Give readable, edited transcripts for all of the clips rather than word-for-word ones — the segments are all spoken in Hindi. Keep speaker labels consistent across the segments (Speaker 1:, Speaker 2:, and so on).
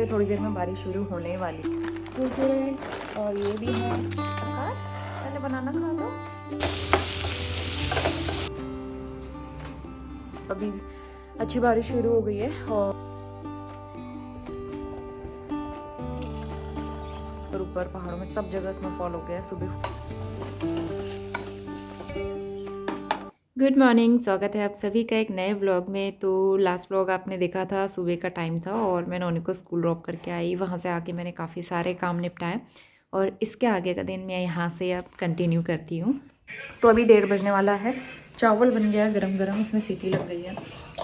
Speaker 1: जैसे थोड़ी देर में बारिश शुरू होने वाली है। और ये भी है आकार, पहले बनाना खा लो। अभी अच्छी बारिश शुरू हो गई है और ऊपर पहाड़ों में सब जगह स्नोफॉल हो गया है सुबह। गुड मॉर्निंग, स्वागत है आप सभी का एक नए व्लॉग में। तो लास्ट व्लॉग आपने देखा था, सुबह का टाइम था और मैं नोनी को स्कूल ड्रॉप करके आई। वहाँ से आके मैंने काफ़ी सारे काम निपटाए और इसके आगे का दिन मैं यहाँ से अब कंटिन्यू करती हूँ। तो अभी 1:30 बजने वाला है। चावल बन गया गरम गरम, उसमें सीटी लग गई है।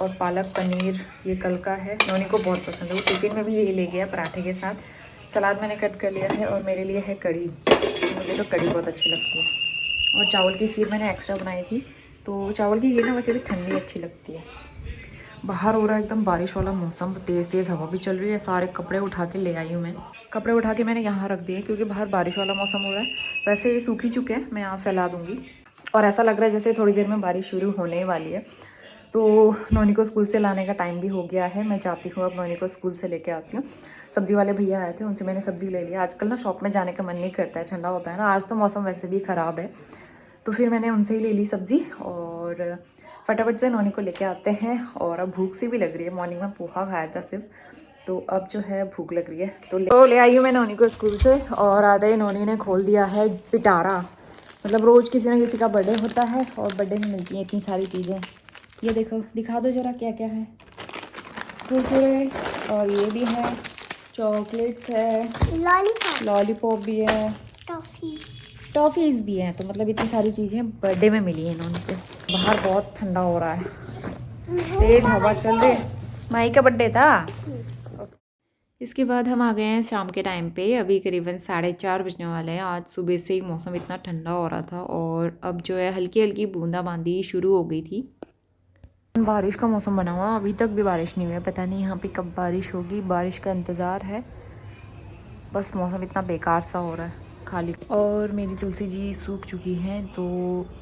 Speaker 1: और पालक पनीर ये कल का है, नोनी को बहुत पसंद है, वो टिफिन में भी यही ले गया पराठे के साथ। सलाद मैंने कट कर लिया है और मेरे लिए है कढ़ी, मुझे तो कढ़ी बहुत अच्छी लगती है। और चावल की खीर मैंने एक्स्ट्रा बनाई थी। तो चावल की खीर ना वैसे भी ठंडी अच्छी लगती है। बाहर हो रहा है एकदम बारिश वाला मौसम, तेज़ तेज़ हवा भी चल रही है। सारे कपड़े उठा के ले आई हूँ मैं। कपड़े उठा के मैंने यहाँ रख दिए क्योंकि बाहर बारिश वाला मौसम हो रहा है। वैसे ये सूख ही चुके हैं, मैं यहाँ फैला दूँगी। और ऐसा लग रहा है जैसे थोड़ी देर में बारिश शुरू होने वाली है। तो नोनी को स्कूल से लाने का टाइम भी हो गया है। मैं जाती हूँ अब नोनी को स्कूल से लेके आती हूँ। सब्ज़ी वाले भैया आए थे, उनसे मैंने सब्ज़ी ले लिया। आजकल ना शॉप में जाने का मन नहीं करता है, ठंडा होता है ना। आज तो मौसम वैसे भी ख़राब है, तो फिर मैंने उनसे ही ले ली सब्ज़ी और फटाफट से नोनी को लेके आते हैं। और अब भूख सी भी लग रही है, मॉर्निंग में पोहा खाया था सिर्फ, तो अब जो है भूख लग रही है। तो ले आई हूँ मैं नोनी को स्कूल से। और आधे नोनी ने खोल दिया है पिटारा। मतलब रोज़ किसी न किसी का बर्थडे होता है और बर्थडे में मिलती हैं इतनी सारी चीज़ें। ये देखो, दिखा दो ज़रा क्या क्या है। कुरकुरे, और ये भी है, चॉकलेट्स है, लॉलीपॉप भी है, टॉफ़ीज़ भी हैं। तो मतलब इतनी सारी चीज़ें बर्थडे में मिली हैं इन्होंने को। बाहर बहुत ठंडा हो रहा है, तेज़ हवा चल रही है। माई का बर्थडे था। इसके बाद हम आ गए हैं शाम के टाइम पे। अभी करीबन 4:30 बजने वाले हैं। आज सुबह से ही मौसम इतना ठंडा हो रहा था और अब जो है हल्की हल्की बूंदाबांदी शुरू हो गई थी। बारिश का मौसम बना हुआ, अभी तक भी बारिश नहीं हुई है। पता नहीं यहाँ पे कब बारिश होगी, बारिश का इंतज़ार है। बस मौसम इतना बेकार सा हो रहा है खाली। और मेरी तुलसी जी सूख चुकी हैं, तो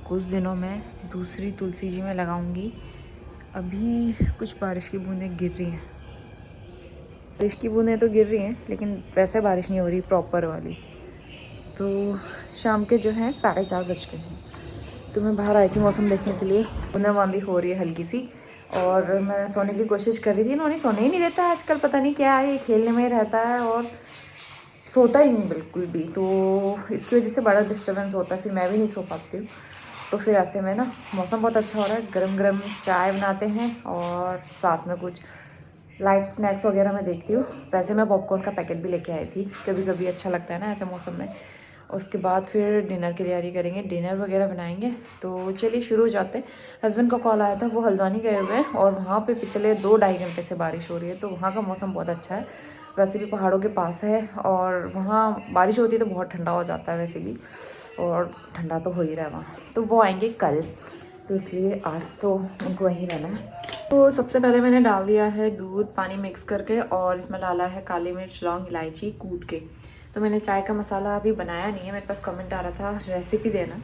Speaker 1: कुछ दिनों में दूसरी तुलसी जी मैं लगाऊंगी। अभी कुछ बारिश की बूंदें गिर रही हैं, बारिश की बूंदें तो गिर रही हैं, लेकिन वैसे बारिश नहीं हो रही प्रॉपर वाली। तो शाम के जो है 4:30 बज गए हैं। तो मैं बाहर आई थी मौसम देखने के लिए। बूंदाबांदी हो रही है हल्की सी और मैं सोने की कोशिश कर रही थी। इन्होंने सोने ही नहीं देता आजकल, पता नहीं क्या है, ये खेलने में ही रहता है और सोता ही नहीं बिल्कुल भी। तो इसकी वजह से बड़ा डिस्टर्बेंस होता है, फिर मैं भी नहीं सो पाती हूँ। तो फिर ऐसे में ना मौसम बहुत अच्छा हो रहा है, गरम गरम चाय बनाते हैं और साथ में कुछ लाइट स्नैक्स वगैरह मैं देखती हूँ। वैसे मैं पॉपकॉर्न का पैकेट भी लेके आई थी, कभी कभी अच्छा लगता है ना ऐसे मौसम में। उसके बाद फिर डिनर की तैयारी करेंगे, डिनर वगैरह बनाएंगे। तो चलिए शुरू हो जाते हैं। हस्बैंड का कॉल आया था, वो हल्द्वानी गए हुए हैं और वहाँ पे पिछले 2-2.5 घंटे से बारिश हो रही है। तो वहाँ का मौसम बहुत अच्छा है, वैसे भी पहाड़ों के पास है और वहाँ बारिश होती है तो बहुत ठंडा हो जाता है वैसे भी, और ठंडा तो हो ही रहा है वहाँ। तो वो आएंगे कल, तो इसलिए आज तो उनको वहीं रहना है। तो सबसे पहले मैंने डाल दिया है दूध पानी मिक्स करके और इसमें डाला है काली मिर्च लौंग इलायची कूट के। तो मैंने चाय का मसाला अभी बनाया नहीं है, मेरे पास कमेंट आ रहा था रेसिपी देना,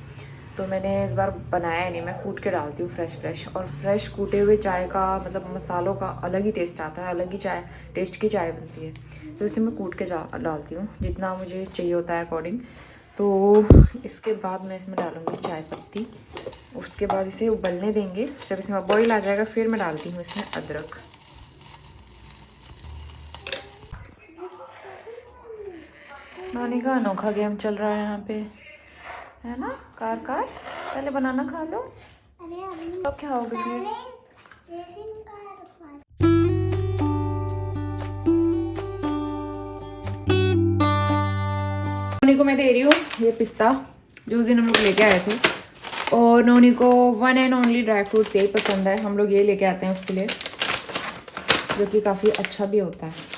Speaker 1: तो मैंने इस बार बनाया नहीं। मैं कूट के डालती हूँ फ्रेश और फ्रेश कूटे हुए चाय का मतलब मसालों का अलग ही टेस्ट आता है, अलग ही चाय टेस्ट की चाय बनती है। तो इसे मैं कूट के डालती हूँ जितना मुझे चाहिए होता है अकॉर्डिंग। तो इसके बाद मैं इसमें डालूँगी चाय पत्ती। उसके बाद इसे उबलने देंगे, जब इसमें बॉईल आ जाएगा फिर मैं डालती हूँ इसमें अदरक। नोनी का अनोखा गेम चल रहा है यहाँ पे, है ना। कार पहले बनाना खा लो, अब क्या होगा फिर। नोनी को मैं दे रही हूँ ये पिस्ता जो उस दिन हम लोग लेके आए थे, और नोनी को one and only dry fruits यही पसंद है। हम लोग ये लेके आते हैं उसके लिए, जो कि काफ़ी अच्छा भी होता है।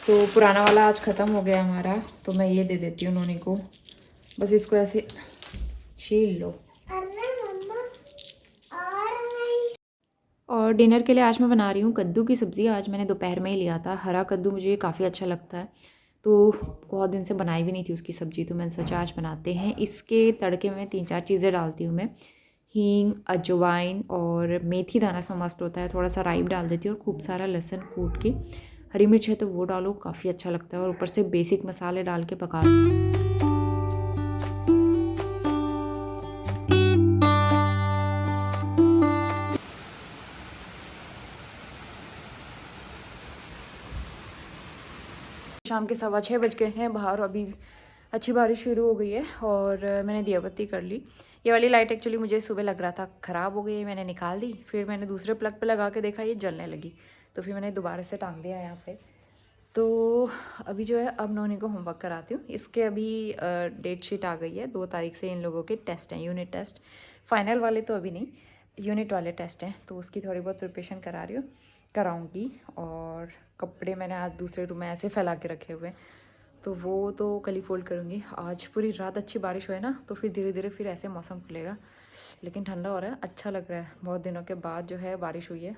Speaker 1: तो पुराना वाला आज ख़त्म हो गया हमारा, तो मैं ये दे देती हूँ नोनी को। बस इसको ऐसे छील लो। और डिनर के लिए आज मैं बना रही हूँ कद्दू की सब्ज़ी। आज मैंने दोपहर में ही लिया था, हरा कद्दू मुझे काफ़ी अच्छा लगता है, तो बहुत दिन से बनाई भी नहीं थी उसकी सब्ज़ी, तो मैंने सोचा आज बनाते हैं। इसके तड़के में 3-4 चीज़ें डालती हूँ मैं, हींग, अजवाइन और मेथी दाना इसमें मस्ट होता है। थोड़ा सा राई डाल देती हूँ और खूब सारा लहसुन कूट के हरी मिर्च है तो वो डालो, काफ़ी अच्छा लगता है। और ऊपर से बेसिक मसाले डाल के पका शाम के 6:15 बज गए हैं। बाहर अभी अच्छी बारिश शुरू हो गई है और मैंने दिया बत्ती कर ली। ये वाली लाइट एक्चुअली मुझे सुबह लग रहा था ख़राब हो गई है, मैंने निकाल दी। फिर मैंने दूसरे प्लग पे लगा के देखा, ये जलने लगी, तो फिर मैंने दोबारा से टांग दिया यहाँ पे। तो अभी जो है अब नोनी को होमवर्क कराती हूँ। इसके अभी डेट शीट आ गई है, 2 तारीख से इन लोगों के टेस्ट हैं, यूनिट टेस्ट। फाइनल वाले तो अभी नहीं, यूनिट वाले टेस्ट हैं, तो उसकी थोड़ी बहुत प्रिपरेशन करा रही हूँ, कराऊँगी। और कपड़े मैंने आज दूसरे रूम में ऐसे फैला के रखे हुए, तो वो तो कल ही फोल्ड करूँगी। आज पूरी रात अच्छी बारिश हुई ना, तो फिर धीरे धीरे फिर ऐसे मौसम खुलेगा। लेकिन ठंडा हो रहा है, अच्छा लग रहा है। बहुत दिनों के बाद जो है बारिश हुई है।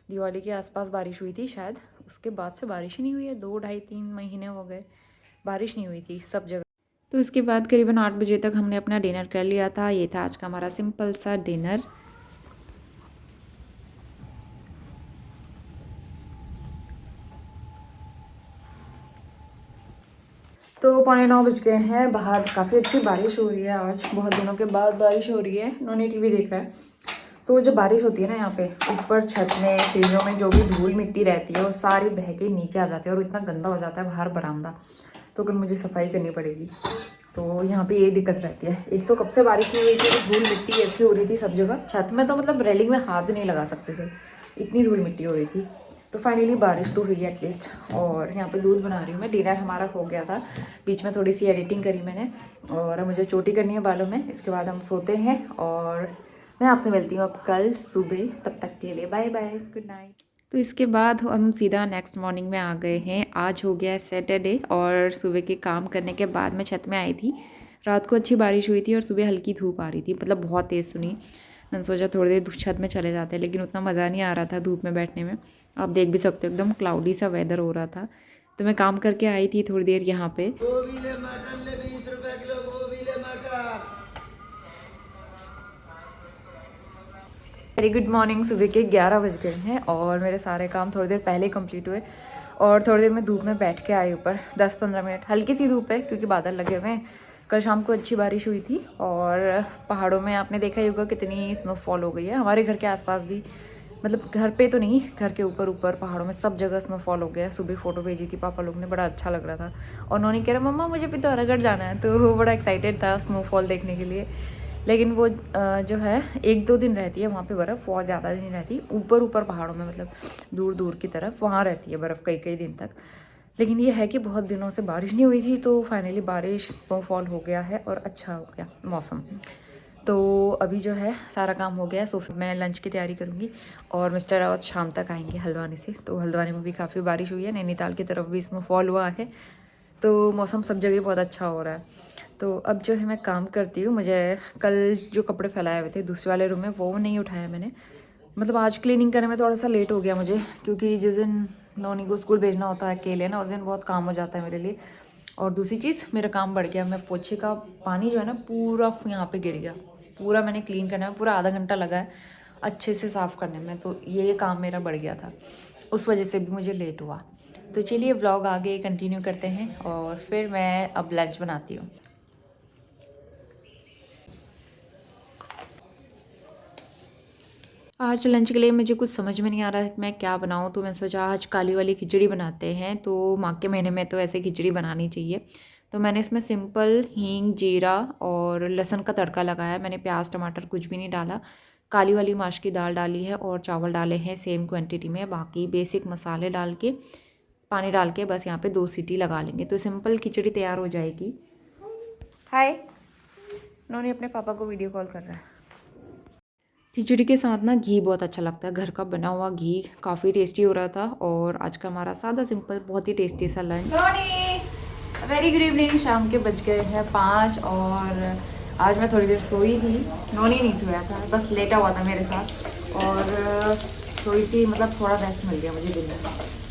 Speaker 1: दिवाली के आसपास बारिश हुई थी शायद, उसके बाद से बारिश ही नहीं हुई है। 2 ढाई 3 महीने हो गए बारिश नहीं हुई थी सब जगह। तो इसके बाद करीबन 8 बजे तक हमने अपना डिनर कर लिया था। ये था आज का हमारा सिंपल सा डिनर। तो 8:45 बज गए हैं। बाहर काफ़ी अच्छी बारिश हो रही है आज, बहुत दिनों के बाद बारिश हो रही है। नोनी टीवी देख रहा है। तो जब बारिश होती है ना, यहाँ पे ऊपर छत में सीढ़ियों में जो भी धूल मिट्टी रहती है वो सारी बह के नीचे आ जाती है और इतना गंदा हो जाता है बाहर बरामदा। तो फिर मुझे सफाई करनी पड़ेगी। तो यहाँ पे ये दिक्कत रहती है। एक तो कब से बारिश नहीं हुई थी, तो धूल मिट्टी ऐसी हो रही थी सब जगह। छत में तो मतलब रेलिंग में हाथ नहीं लगा सकते थे, इतनी धूल मिट्टी हो रही थी। तो फाइनली बारिश तो हुई है एटलीस्ट। और यहाँ पे दूध बना रही हूँ मैं। डिनर हमारा हो गया था, बीच में थोड़ी सी एडिटिंग करी मैंने, और मुझे चोटी करनी है बालों में। इसके बाद हम सोते हैं और मैं आपसे मिलती हूँ अब कल सुबह। तब तक के लिए बाय बाय, गुड नाइट। तो इसके बाद हम सीधा नेक्स्ट मॉर्निंग में आ गए हैं। आज हो गया है सैटरडे और सुबह के काम करने के बाद मैं छत में आई थी। रात को अच्छी बारिश हुई थी और सुबह हल्की धूप आ रही थी, मतलब बहुत तेज़ सुनी। मैंने सोचा थोड़ी देर छत में चले जाते हैं, लेकिन उतना मज़ा नहीं आ रहा था धूप में बैठने में। आप देख भी सकते हो एकदम क्लाउडी सा वेदर हो रहा था। तो मैं काम करके आई थी थोड़ी देर यहाँ पे। Very good morning. सुबह के 11 बज गए हैं और मेरे सारे काम थोड़ी देर पहले कंप्लीट हुए। और थोड़ी देर में धूप में बैठ के आई ऊपर, 10-15 मिनट। हल्की सी धूप है क्योंकि बादल लगे हुए हैं। कल शाम को अच्छी बारिश हुई थी और पहाड़ों में आपने देखा ही होगा कितनी स्नोफॉल हो गई है। हमारे घर के आसपास भी, मतलब घर पे तो नहीं, घर के ऊपर ऊपर पहाड़ों में सब जगह स्नोफॉल हो गया। सुबह फ़ोटो भेजी थी पापा लोग ने, बड़ा अच्छा लग रहा था। और उन्होंने कह रहा मम्मा मुझे पिथौरागढ़ जाना है, तो वो बड़ा एक्साइटेड था स्नोफॉल देखने के लिए। लेकिन वो जो है 1-2 दिन रहती है वहाँ पे बर्फ़, बहुत ज़्यादा नहीं रहती। ऊपर ऊपर पहाड़ों में, मतलब दूर दूर की तरफ वहाँ रहती है बर्फ़ कई कई दिन तक। लेकिन ये है कि बहुत दिनों से बारिश नहीं हुई थी, तो फाइनली बारिश, स्नोफॉल हो गया है और अच्छा हो गया मौसम। तो अभी जो है सारा काम हो गया, सो फिर मैं लंच की तैयारी करूँगी। और मिस्टर रावत शाम तक आएंगे हल्द्वानी से। तो हल्द्वानी में भी काफ़ी बारिश हुई है, नैनीताल की तरफ भी स्नोफॉल हुआ है, तो मौसम सब जगह बहुत अच्छा हो रहा है। तो अब जो है मैं काम करती हूँ। मुझे कल जो कपड़े फैलाए हुए थे दूसरे वाले रूम में, वो नहीं उठाया मैंने। मतलब आज क्लीनिंग करने में थोड़ा सा लेट हो गया मुझे, क्योंकि जिस दिन नोनी को स्कूल भेजना होता है अकेले ना, उस दिन बहुत काम हो जाता है मेरे लिए। और दूसरी चीज़, मेरा काम बढ़ गया। मैं पोछे का पानी जो है ना पूरा यहाँ पे गिर गया, पूरा मैंने क्लीन करने में पूरा आधा घंटा लगा है अच्छे से साफ़ करने में। तो ये काम मेरा बढ़ गया था, उस वजह से भी मुझे लेट हुआ। तो चलिए व्लॉग आगे कंटिन्यू करते हैं और फिर मैं अब लंच बनाती हूँ। आज लंच के लिए मुझे कुछ समझ में नहीं आ रहा है मैं क्या बनाऊँ, तो मैं सोचा आज काली वाली खिचड़ी बनाते हैं। तो माघ के महीने में तो ऐसे खिचड़ी बनानी चाहिए। तो मैंने इसमें सिंपल हींग, जीरा और लहसुन का तड़का लगाया। मैंने प्याज टमाटर कुछ भी नहीं डाला। काली वाली माश की दाल डाली है और चावल डाले हैं सेम क्वांटिटी में। बाकी बेसिक मसाले डाल के, पानी डाल के बस यहाँ पे 2 सीटी लगा लेंगे, तो सिंपल खिचड़ी तैयार हो जाएगी। हाय, उन्होंने अपने पापा को वीडियो कॉल कर रहा है। खिचड़ी के साथ ना घी बहुत अच्छा लगता है, घर का बना हुआ घी काफ़ी टेस्टी हो रहा था। और आज का हमारा सादा सिंपल बहुत ही टेस्टी सा लंच। Very good evening. शाम के बज गए हैं 5 और आज मैं थोड़ी देर सोई थी। नोनी नहीं सोया था, बस लेटा हुआ था मेरे साथ। और थोड़ी सी मतलब थोड़ा रेस्ट मिल गया मुझे दिन में।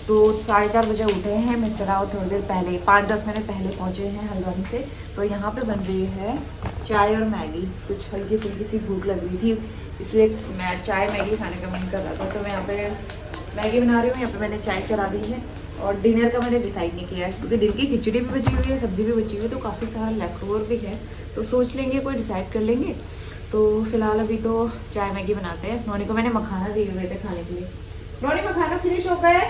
Speaker 1: तो 4:30 बजे उठे हैं। मिस्टर राव थोड़ी देर पहले, 5-10 मिनट पहले पहुँचे हैं हल्द्वानी से। तो यहाँ पे बन रही है चाय और मैगी। कुछ हल्की फुल्की सी भूख लग रही थी, इसलिए मैं चाय मैगी खाने का मन कर रहा था। तो मैं यहाँ पे मैगी बना रही हूँ, यहाँ पे मैंने चाय चढ़ा दी है और डिनर का मैंने डिसाइड नहीं किया है क्योंकि दिन की खिचड़ी भी बची हुई है, सब्जी भी बची हुई है, तो काफ़ी सारा लेफ्ट ओवर भी है, तो सोच लेंगे कोई डिसाइड कर लेंगे। तो फिलहाल अभी तो चाय मैगी बनाते हैं। नोनी को मैंने मखाना दिए हुए थे खाने के लिए। नोनी मखाना फिनिश हो गया है,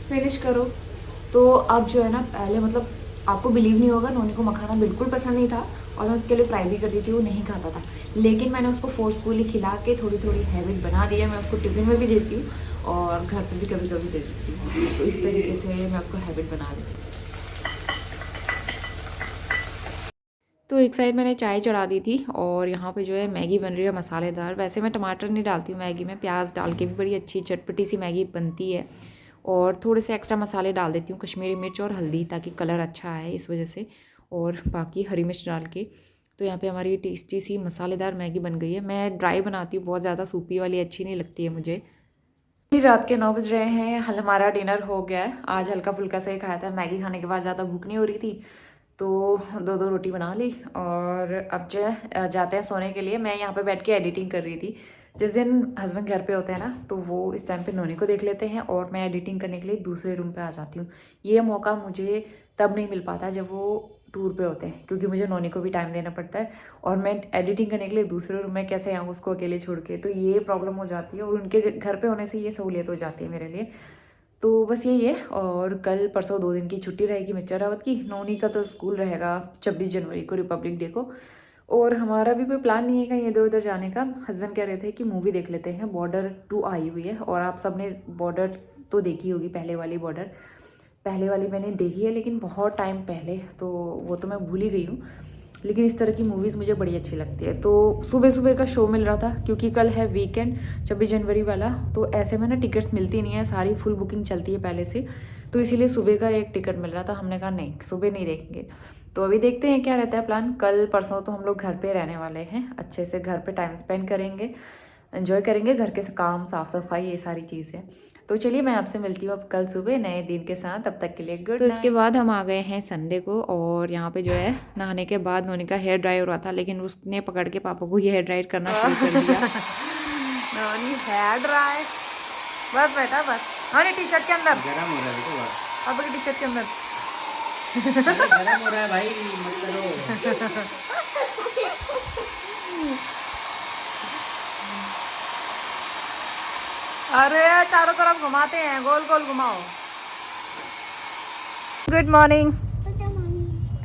Speaker 1: फिनिश करो। तो अब जो है ना, पहले मतलब आपको बिलीव नहीं होगा, नोनी को मखाना बिल्कुल पसंद नहीं था और मैं उसके लिए फ्राई भी करती थी, वो नहीं खाता था। लेकिन मैंने उसको फोर्सफुली खिला के थोड़ी थोड़ी हैबिट बना दी है। मैं उसको टिफिन में भी देती हूँ और घर पर भी कभी कभी दे देती हूँ, तो इस तरीके से मैं उसको हैबिट बना देती हूँ। तो एक साइड मैंने चाय चढ़ा दी थी और यहाँ पे जो है मैगी बन रही है मसालेदार। वैसे मैं टमाटर नहीं डालती हूँ मैगी में, प्याज डाल के भी बड़ी अच्छी चटपटी सी मैगी बनती है। और थोड़े से एक्स्ट्रा मसाले डाल देती हूँ, कश्मीरी मिर्च और हल्दी, ताकि कलर अच्छा आए इस वजह से, और बाकी हरी मिर्च डाल के। तो यहाँ पे हमारी टेस्टी सी मसालेदार मैगी बन गई है। मैं ड्राई बनाती हूँ, बहुत ज़्यादा सूपी वाली अच्छी नहीं लगती है मुझे। रात के 9 बज रहे हैं, हमारा डिनर हो गया है। आज हल्का फुल्का सा ही खाया था, मैगी खाने के बाद ज़्यादा भूख नहीं हो रही थी, तो 2 रोटी बना ली। और अब जो है जाते हैं सोने के लिए। मैं यहाँ पे बैठ के एडिटिंग कर रही थी। जिस दिन हस्बैंड घर पे होते हैं ना, तो वो इस टाइम पे नोनी को देख लेते हैं और मैं एडिटिंग करने के लिए दूसरे रूम पे आ जाती हूँ। ये मौका मुझे तब नहीं मिल पाता जब वो टूर पे होते हैं, क्योंकि मुझे नोनी को भी टाइम देना पड़ता है और मैं एडिटिंग करने के लिए दूसरे रूम में कैसे आऊँ उसको अकेले छोड़ के, तो ये प्रॉब्लम हो जाती है। और उनके घर पे होने से ये सहूलियत हो जाती है मेरे लिए। तो बस यही है। और कल परसों 2 दिन की छुट्टी रहेगी मिस्टर रावत की। नोनी का तो स्कूल रहेगा 26 जनवरी को, रिपब्लिक डे को। और हमारा भी कोई प्लान नहीं है कहीं इधर उधर जाने का। हस्बैंड कह रहे थे कि मूवी देख लेते हैं, बॉर्डर 2 आई हुई है। और आप सबने बॉर्डर तो देखी होगी, पहले वाली बॉर्डर। पहले वाली मैंने देखी है लेकिन बहुत टाइम पहले, तो वो तो मैं भूल ही गई हूँ। लेकिन इस तरह की मूवीज़ मुझे बड़ी अच्छी लगती है। तो सुबह सुबह का शो मिल रहा था क्योंकि कल है वीकेंड 26 जनवरी वाला, तो ऐसे में ना टिकट्स मिलती नहीं है, सारी फुल बुकिंग चलती है पहले से। तो इसीलिए सुबह का एक टिकट मिल रहा था। हमने कहा नहीं, सुबह नहीं देखेंगे। तो अभी देखते हैं क्या रहता है प्लान। कल परसों तो हम लोग घर पे रहने वाले हैं, अच्छे से घर पे टाइम स्पेंड करेंगे, एंजॉय करेंगे घर के काम, साफ़ सफाई, ये सारी चीज़ें। तो चलिए मैं आपसे मिलती हूँ अब कल सुबह नए दिन के साथ। तब तक के लिए गुड। तो इसके बाद हम आ गए हैं संडे को, और यहाँ पे जो है नहाने के बाद नोनी का हेयर ड्राई हो रहा था, लेकिन उसने पकड़ के पापा को ये हेयर ड्राई करना शुरू कर दिया। नोनी हेयर ड्राई, बस बेटा बस। नोनी टी शर्ट के अंदर गरम हो रहा है, तो पापा की टी शर्ट के अंदर गरम हो रहा है भाई, मत करो। अरे चारों तरफ घुमाते हैं, गोल गोल घुमाओ। Good morning.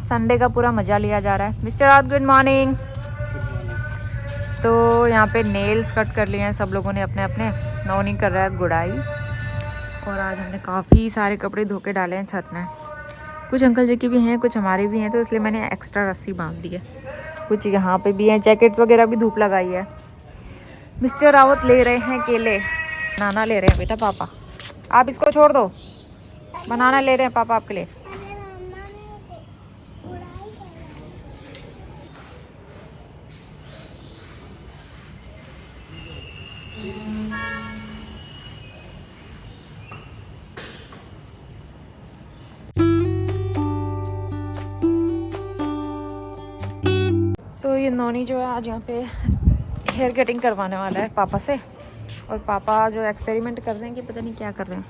Speaker 1: संडे का पूरा मजा लिया जा रहा है। Mister Rawat good morning. तो यहाँ पे नेल्स कट कर लिए हैं सब लोगों ने अपने अपने। नोनी कर रहा है गुड़ाई। और आज हमने काफ़ी सारे कपड़े धो के डाले हैं छत में। कुछ अंकल जी की भी हैं, कुछ हमारी भी हैं, तो इसलिए मैंने एक्स्ट्रा रस्सी बांध दी है। कुछ यहाँ पे भी हैं, जैकेट्स वगैरह भी धूप लगाई है। मिस्टर रावत ले रहे हैं केले, बनाना ले रहे हैं बेटा पापा। आप इसको छोड़ दो, बनाना ले रहे हैं पापा आपके लिए। तो ये नोनी जो है आज यहाँ पे हेयर कटिंग करवाने वाला है पापा से। और पापा जो एक्सपेरिमेंट कर रहे हैं कि पता नहीं क्या कर रहे हैं।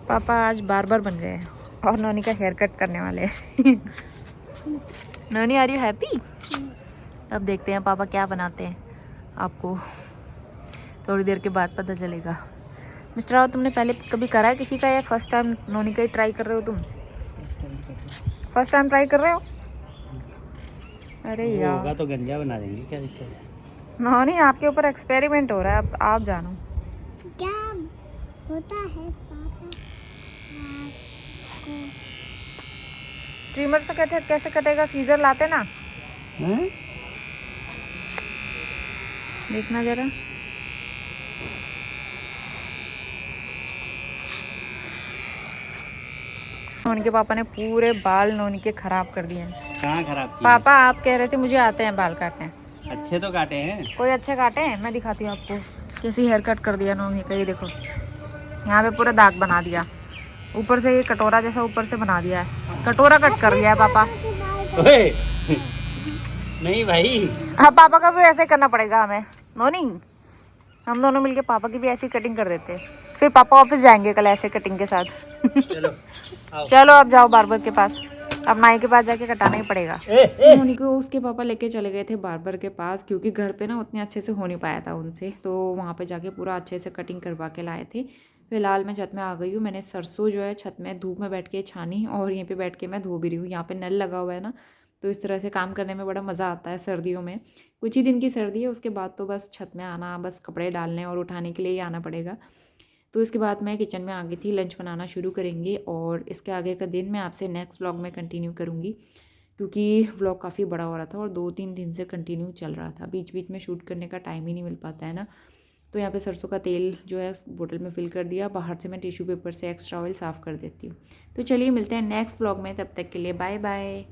Speaker 1: पापा आज बार बन गए हैं और नोनी का हेयर कट करने वाले हैं। नोनी आर यू हैप्पी? अब देखते हैं पापा क्या बनाते हैं, आपको थोड़ी देर के बाद पता चलेगा। मिस्टर राव, तुमने पहले कभी करा है किसी का, या फर्स्ट टाइम नोनी का ही ट्राई कर रहे हो तुम? फर्स्ट टाइम ट्राई कर रहे हो? अरे यार होगा तो गंजा बना देंगे, क्या दिक्कत है? नोनी आपके ऊपर एक्सपेरिमेंट हो रहा है, अब आप जानो
Speaker 2: क्या होता है पापा।
Speaker 1: ट्रिमर से कैसे कटेगा? सीजर लाते ना। देखना जरा। नोनी के पापा ने पूरे बाल नोनी के खराब कर दिए हैं।
Speaker 3: कहाँ खराब किए?
Speaker 1: पापा आप कह रहे थे मुझे आते हैं बाल काटने।
Speaker 3: अच्छे तो काटे हैं।
Speaker 1: कोई अच्छे काटे हैं? मैं दिखाती हूँ आपको कैसी हेयर कट कर दिया नोनी का। ये देखो, यहाँ पे पूरा दाग बना दिया, ऊपर से ये कटोरा जैसा ऊपर से बना दिया है, कटोरा कट कर दिया है पापा।
Speaker 3: ओए नहीं भाई,
Speaker 1: हाँ पापा का भी ऐसे करना पड़ेगा हमें। नोनी हम दोनों मिलके पापा की भी ऐसी कटिंग कर देते। फिर पापा ऑफिस जाएंगे कल ऐसे कटिंग के साथ।
Speaker 3: चलो आओ।
Speaker 1: चलो अब जाओ बार्बर के पास, अब नाई के पास जाके कटाना ही पड़ेगा। मोनी को उसके पापा लेके चले गए थे बार्बर के पास, क्योंकि घर पे ना उतने अच्छे से हो नहीं पाया था उनसे, तो वहाँ पे जाके पूरा अच्छे से कटिंग करवा के लाए थे। फिलहाल मैं छत में आ गई हूँ। मैंने सरसों जो है छत में धूप में बैठ के छानी, और यहीं पे बैठ के मैं धो भी रही हूँ। यहाँ पे नल लगा हुआ है ना, तो इस तरह से काम करने में बड़ा मज़ा आता है सर्दियों में। कुछ ही दिन की सर्दी है, उसके बाद तो बस छत में आना, बस कपड़े डालने और उठाने के लिए ही आना पड़ेगा। तो इसके बाद मैं किचन में आ गई थी, लंच बनाना शुरू करेंगे, और इसके आगे का दिन मैं आपसे नेक्स्ट व्लॉग में कंटिन्यू करूँगी, क्योंकि व्लॉग काफ़ी बड़ा हो रहा था और 2-3 दिन से कंटिन्यू चल रहा था। बीच बीच में शूट करने का टाइम ही नहीं मिल पाता है ना। तो यहाँ पे सरसों का तेल जो है उस बोतल में फिल कर दिया, बाहर से मैं टिश्यू पेपर से एक्स्ट्रा ऑयल साफ़ कर देती हूँ। तो चलिए मिलते हैं नेक्स्ट व्लॉग में, तब तक के लिए बाय बाय।